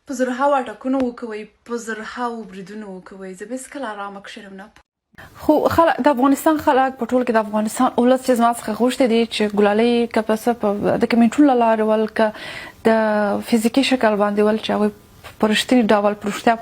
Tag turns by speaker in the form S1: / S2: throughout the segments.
S1: په زرهاوو اټکونه وکوئ، په زرهاوو بریدونه وکوئ، زه به هېڅکله ارامه کښېنم نه.
S2: خو خلک د افغانستان خلک په ټول کې د افغانستان ولس چې زما څخه غوښتي دي چې ګلالۍ که په څه په د کمنټونو له لارې ول که د فزیکي شکل باندې ول چې هغوی په رښتیني ډول په رښتیا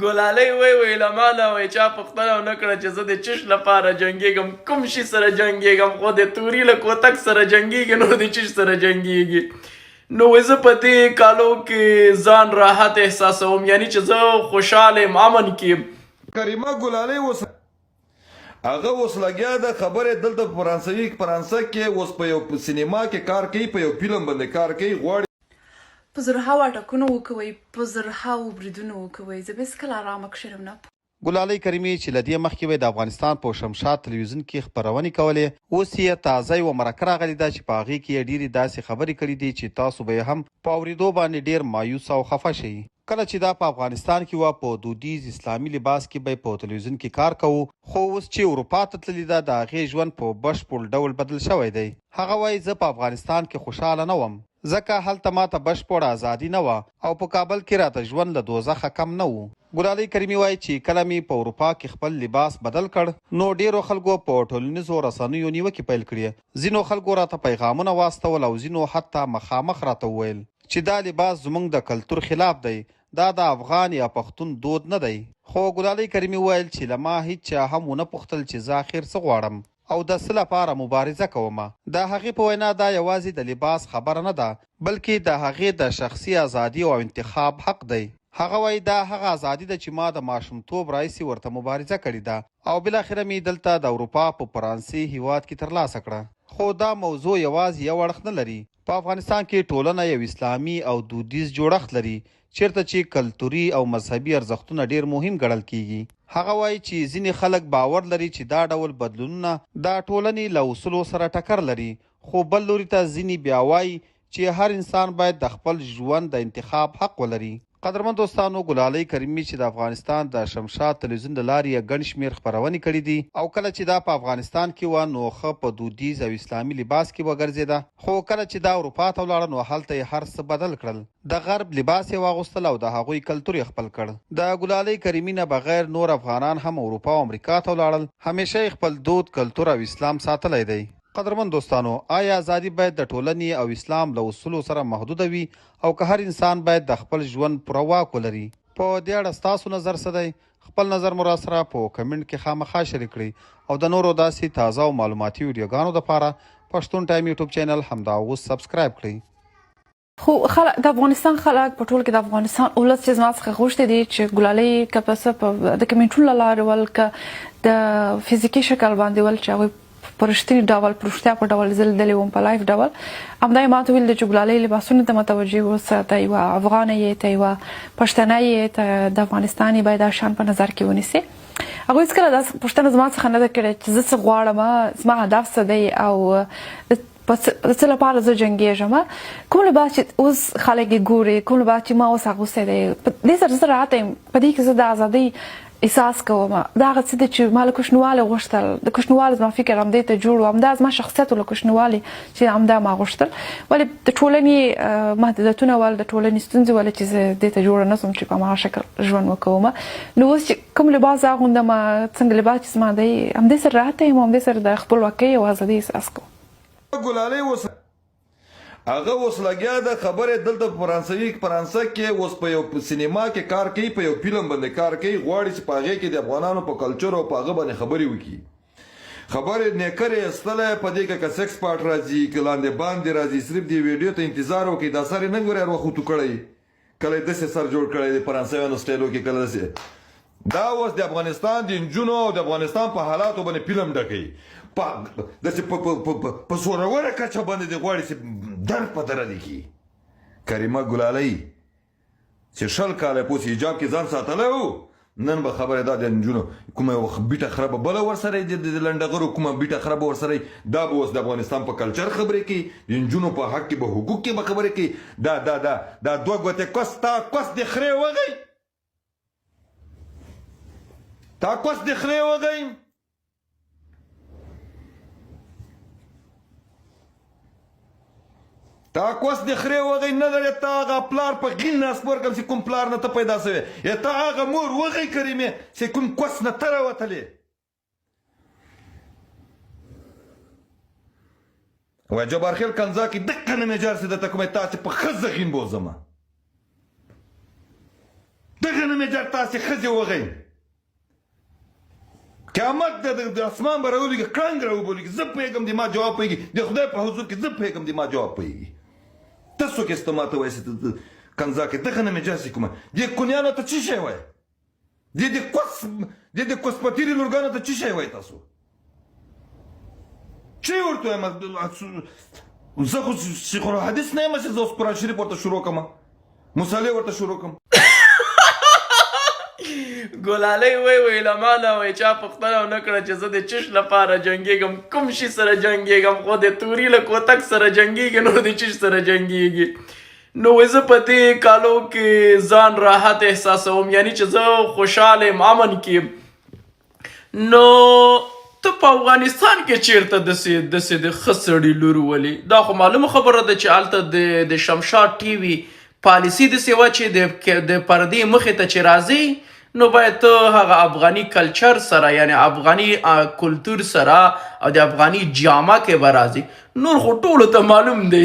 S3: ګلالۍ وی له ما نه وایي چا پوښتنه ونه کړه چې زه د چش لپاره جنګېږم، کوم شي سره جنګېږم، خو د توري له کوتک سره جنګېږي نو د چش سره جنګېږي. نو زه په دې کالو کې ځان راحت احساسوم، یعنی چې زه خوشحاله یم، امن کې.
S4: کریمه ګلالۍ اوس هغه اوس لګیا ده خبرې دلته په فرانسه کې اوس په یو سینما کې کار کوي، په یو فلم باندې کار کوي. غواړي
S1: په زرهاوو اټکونه وکوئ، په زرهاوو بریدونه وکوئ، زه به هېڅکله ارامه کښېنم نه.
S5: ګلالۍ کریمي چې له دې مخکې وی د افغانستان په شمشاد تلویزیون کې خپرونې کولې، اوس یې تازه یوه مرکه راغلې ده چې په هغې کې یې ډېرې داسې خبرې کړي دي چې تاسو به یې هم په اورېدو باندې ډېر مایوس او خفه شئ. کله چې دا په افغانستان کې وه په دودیز اسلامي لباس کې به په تلویزیون کې کار کوو، خو اوس چې اروپا ته تللې ده د هغې ژوند په بشپړ ډول بدل شوی دی. هغه وایي زه په افغانستان کې خوشحاله نه وم ځکه هلته ماته بشپړه ازادي نه وه او په کابل کې راته ژوند له دوزخه کم نه و. ګلالۍ کریمي وایي چې کله مې په اروپا کې خپل لباس بدل کړ نو ډیرو خلکو په ټولنیزو رسنیو نیوکې پیل کړې. ځینو خلکو راته پیغامونه واستول او ځینو حتی مخامخ راته وویل چې دا لباس زموږ د کلتور خلاف دی، دا د افغان یا پښتون دود نه دی. خو ګلالۍ کریمي ویل چې له ما هیڅ چا هم ونه پوښتل چې زه اخر څه غواړم او د څه لپاره مبارزه کوم. د هغې په وینا دا یوازې د لباس خبره نه ده بلکې د هغې د شخصي ازادي او انتخاب حق دی. هغه وایي دا هغه ازادي ده چې ما د ماشومتوب راهیسې ورته مبارزه کړې ده او بالاخره مې دلته د اروپا په فرانسې هیواد کې ترلاسه کړه. خو دا موضوع یوازې یو اړخ نه لري. په افغانستان کې ټولنه یو اسلامي او دودیز جوړښت لري چیرته چې کلتوري او مذهبي ارزښتونه ډیر مهم ګڼل کیږي. هغه وایي چې ځینې خلک باور لري چې دا ډول بدلونونه د ټولنې له اصولو سره ټکر لري، خو بل لوري ته ځینې بیا وایي چې هر انسان باید د خپل ژوند د انتخاب حق ولري. قدرمن دوستانو، ګلالۍ کریمي چې د افغانستان د شمشاد تلویزیون له لارې یې ګڼ شمېر خپرونې کړي دي او کله چې دا په افغانستان کې وه نو ښه په دودیز او اسلامي لباس کې وګرځېده، خو کله چې دا اروپا ته ولاړه نو هلته یې هر څه بدل کړل. د غرب لباس یې واغوستل او د هغوی کلتور یې خپل کړ. د ګلالۍ کریمي نه بغیر نور افغانان هم اروپا او امریکا ته ولاړل. همیشه یې خپل دود، کلتور او اسلام ساتلی دی. قدرمن دوستانو، آیا ازادي باید د ټولنې او اسلام له اصولو سره محدوده وي او که هر انسان باید د خپل ژوند پوره واک ولري؟ په دې اړه ستاسو نظر څه دی؟ خپل نظر مو راسره په کمنټ کې خامخا شریک کړئ او د نورو داسې تازه او معلوماتي ویډیوګانو دپاره پښتون ټایم یوټیوب چینل همدا اوس سبسکرایب کړئ.
S2: خو خلک د افغانستان خلک په ټول کې د افغانستان ولس چې زما څخه غوښتي دي چې ګلالۍ که په څه په د کمنټونو له لارې ول که د فزیکي شکل باندې ول چې هغوی په رښتیني ډول په رښتیا په ډول زه لیدلې وم په لایف ډول، همدا یې ماته ویل دي چې ګلالۍ لباسونو ته متوجه اوسه، ته یوه افغانه یې، ته یوه پښتنه یې، ته د افغانستان یې، باید دا شیان په نظر کې ونیسي. هغوی هېڅکله داسې پوښتنه زما څخه نه ده کړې چې زه څه غواړم، زما هدف څه دی او د څه لپاره زه جنګېږم. کوم لباس چې اوس خلک یې ګوري، کوم لباس چې ما اوس اغوستی دی، په دې سره زه راحته یم، په دې کې زه د ازادۍ احساس کوم. دا هغه څه دی چې ما له کوچنیوالي غوښتل، د کوچنیوالي زما فکر همدې ته جوړ و، همدا زما شخصیت و له کوچنیوالي چې همدا ما غوښتل. ولې د ټولنې محدودیتونه ول، د ټولنې ستونزې ولې چې زه دې ته جوړه نه سوم چې په هماغه شکل ژوند وکوم. نو اوس چې کوم لباس اغوندم، څنګه لباس چې زما دی، همدې سره راحته یم، همدې سره د خپلواکۍ او ازادۍ احساس کوم.
S4: ګلالۍ اوس هغه اوس لګیا ده خبرې دلته په فرانسه کې اوس په یو سینما کې کار کوي، په یو فلم باندې کار کوي. غواړي چې په هغې کې د افغانانو په کلچر او په هغه باندې خبرې وکړي. خبرې نیکر یې ایستلی، په دې کې که سیکس پارټ راځي، که لاندې باندې راځي، صرف دې ویډیو ته انتظار وکړي. دا سر یې نه ګورې هر وخت اتو کړی، کله یې داسې سر جوړ کړی د فرانسویانو سټایلو کې، کله داسې. دا اوس د افغانستان د نجونو او د افغانستان په حالاتو باندې فلم ډکوي، داسې په زوروره کچه باندې دې غواړي چې در په دره لیکي. کریمه ګلالۍ چې 20 کاله پوس حجاب کې ځان ساتلی و، نن به خبره دا د نجونو کومه بیټه خرابه بله ورسره د لنډغرو کومه بیټه خرابه ورسره، دا به اوس د افغانستان په کلچر خبرې کوي، د نجونو په حق کې به حقوق کې به خبرې کوي. دا دوه ګوتې کوس تا کوس د خرې وغی، تا کوس د خرې وغی. تا کوس د خرې وغی نه لرې تا هغه پلار په غین ناس ورکم چې کوم پلار نه ته پیدا سوې یا تا هغه مور وغی کریمې چې کوم کوس نه ته راوتلې وای جبارخیل کنزاکي دقه نومې جار سي درته کومې تاسې په ښځه غین بوزمه دغه نومې جار تاسې ښځې وغی قیامت د اسمان به راولېږي کړنګ راوبولېږي زه پوهېږم د ما جواب پوهېږي د خدای په حضور کې زه پوهېږم د ما جواب پوهېږي ته څوک یې ته ماته وایې کنزاکې دغه نومې جار سي کومه دې کونیانو ته څه شی وایي دې د کوسپتیري لورګانو ته څه شی وایي تاسو چی ورته وایم زه خو شیخ الحدیث نه یم چې زه اوس قرآن شریف ورته شروع کړم مصالې ورته شروع کړم
S3: ګلالۍ ویله مانه وایي چا پوښتنه ونه کړه چې زه د چش لپاره جنګېږم کوم شي سره جنګېږم خو د توري له کوتک سره جنګېږي نو د چش سره جنګېږي نو زه په دې کالو کې ځان راحت احساسوم یعنی چې زه خوشحاله یم امن کې نو ته په افغانستان کې چیرته داسې د ښه سړي لور ولې دا خو معلومه خبره ده چې هلته د شمشاد ټي وي پالیسي داسې وه چې د پردې مخې ته چې راځي نو باید ته هغه افغاني کلچر سره یعنی افغاني کلتور سره او د افغاني جامه کې به راځي نور خو ټولو ته معلوم دی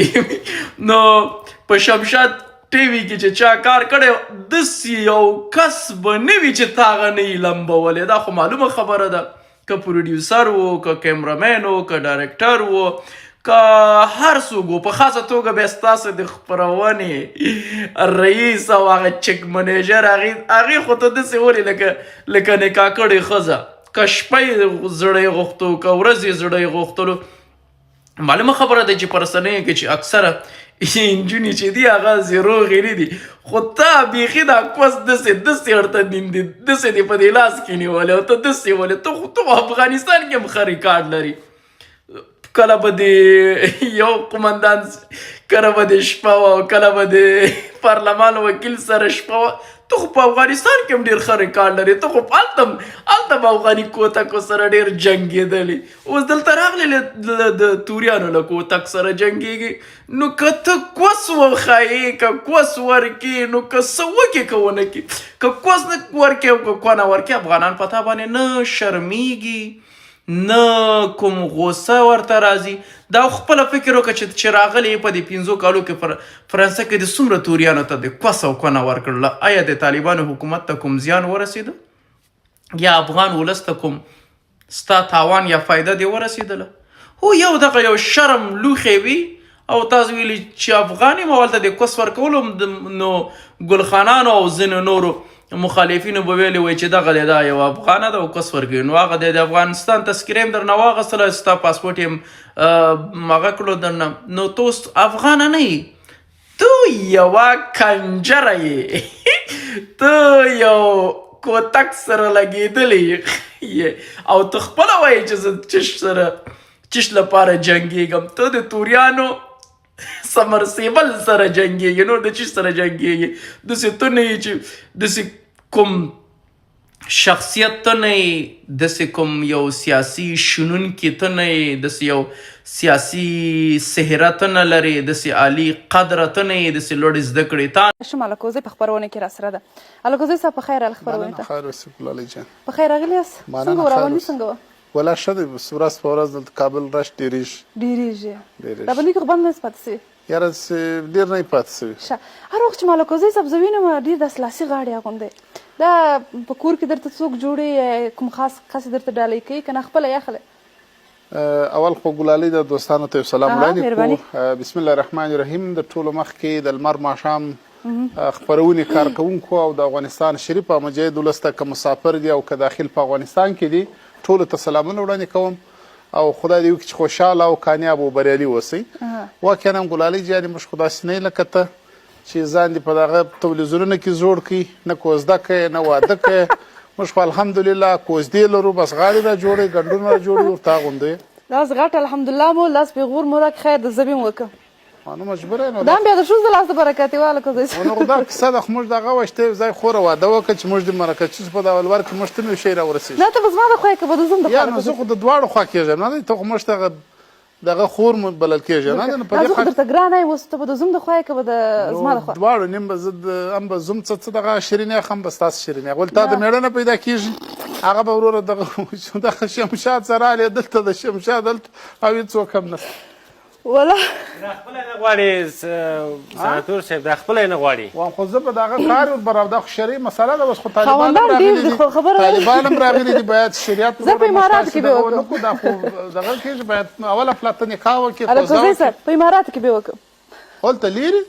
S3: نو په شمشاد ټي وي کې چې چا کار کړی داسې یو کس به نه وي چې تا هغه نه یي لمبولی دا خو معلومه خبره ده که پروډیوسر و که کیمرامین و که ډایرکټر و که هر څوک و په خاصه توګه بیا ستاسو د خپرونې رئیس او هغه چک منیجر هغې خو ته داسې ولې لکه نکاح کړې ښځه که شپه یې زړه یې غوښتو که ورځ یې زړه یې غوښتلو معلومه خبره ده چې په رسنیو کې چې اکثره نجونې چې دي هغه روغې نه دي خو تا بیخي دا کوس داسې ورته داسې دې په دې لاس کې نیولی او ته داسې ولې ته افغانستان کې هم ښه ریکارډ لري کله به د یو قمندان کله به د شپه وه او کله به د پارلمان وکیل سره شپه وه ته خو په افغانستان کې هم ډېر ښه ریکارډ لرې ته خو هلته به افغاني کوتکو سره ډېر جنګېدلې اوس دلته راغلې د توریانو له کوتک سره جنګېږي نو که ته کوس وښایې که کوس ورکې نو که څه وکې که ونه کړې که کوس نه ورکې او که کونه ورکې افغانان په تا باندې نه شرمېږي نه کوم غوسه ورته راځي دا خپله فکر وکړه چې راغلی په دې 5 کالو کې فرانسه کې د څومره توریانو ته د کوس او کونه ورکړله آیا د طالبانو حکومت ته کوم زیان ورسېده یا افغان ولس ته کوم ستا تاوان یا فایده دې ورسېدله هو یو دغه یو شرم لوښی وي او تاسو ویلي چې افغان یم او هلته د کوس ورکولو نو ګلخانانو او ځینو نورو مخالفینو به ویلي وای چې دغه دی دا یو افغانه ده او کس ورکوي نو هغه د افغانستان تذکره یې هم درنه واخیستله ستا پاسپورټ یې هم هغه کړو درنه نو ته اوس افغانه نه یې ته یوه کنجره یې ته یو کوتک سره لګېدلی یې او ته خپله وایې چې زه چش لپاره جنګېږم ته د توریانو سمرسیبل سره جنګېږي نور د چی سره جنګېږي داسې ته نه یې چې داسې کوم شخصیت ته نه یې داسې کوم یو سیاسي شنونکي ته نه یې داسې یو سیاسي څهره ته نه لرې داسې عالي قدره ته نه یې داسې لوړې زده کړې تا
S2: شم الکوزی په خپرونه کې راسره ده الکوزی صاحب په خیر راغلی خپرونې ته
S6: خیر اوسې ګلالۍ جان
S2: په خیر راغلی یاست څنګه رواني څنګه وه
S6: ولا ښه دی ورځ په ورځ دلته کابل رش ډېرېږي
S2: دا بندي کې خو بند نه پاتې سوي
S6: یاره ډېر نه یې پاتې سوي
S2: ښه هر وخت چې مالکوزی صاحب زه وینم ډېر داسې لاسي غاړې اغوندی دا په کور کې درته څوک جوړي کوم خاص کس درته ډالۍ کوي که نه خپله یې اخلی
S6: اول خو ګلالۍ د دوستانو ته یو سلام وړاندې کړو بسم الله الرحمن الرحیم د ټولو مخکې د لمر ماښام خپرونې کارکوونکو او د افغانستان شریف او مجاهد ولس ته که مسافر دي او که داخل په افغانستان کې دي ټولو ته سلامونه وړاندې کوم او خدای دې وکړي چې خوشحاله او کامیاب او بریالي اوسئ واقعا هم ګلالۍ جانې موږ خو داسې نه یې لکه ته چې ځان دې په دغه تلویزیونونو کې زوړ کړي نه کوزده کوې نه واده کوې موږ خو الحمدلله کوزدې لرو بس غاړې را جوړوي ګنډونه را جوړوي ورته اغوندوې
S2: لاس غټ الحمدلله مو لاس بېغور مو راک خیر د زبې مو وکړه
S6: نو مجبوره یم
S2: دا هم بیا د ښځو د لاسه برکت یې والکوزی
S6: نو خو دا کیسه ده خو موږ دغه وشته یو ځای خوره واده وکړه چې موږ د مرکه چیز په دا ولور کې موږ ته یو شی راورسېږي
S2: نه ته به زما د خوا یې که به د زم د
S6: یا نو زه خو د دواړو خوا کېږم نه دی ته خو موږ ته دغه خور مو بلل کېږي نه په دې
S2: زه خو درته ګرانه یم اوس ته به د زوم د خوا یې که به د زما د خوا
S6: دواړو نیم به زه هم به زوم څه دغه شیرینی هم به ستاسو شیرینی ول تا د میړه نه پیدا کېږي هغه به وروره دغه شمشاد سره رالی دلته د شمشاد دلته او هېڅ څوک هم نشته
S2: ولا
S7: دا خپله نه غواړي سناتور صاحب دا خپله نه غواړي
S6: وایم خو زه به دغه کار وربرم دا خو شرعي مسله ده اوس خو طالبان هم
S2: خاوندان ډېر
S6: راغلي
S2: دي خو خبره ده
S6: طالبان هم راغلي دي باید شریعت
S2: زه په اماراتو کې به وکړم.
S6: دا خو دغه کېږي باید اول افلاطه نکاح وکړي
S2: الکوزی صاحب په اماراتو کې به وکړم
S6: هلته لیرې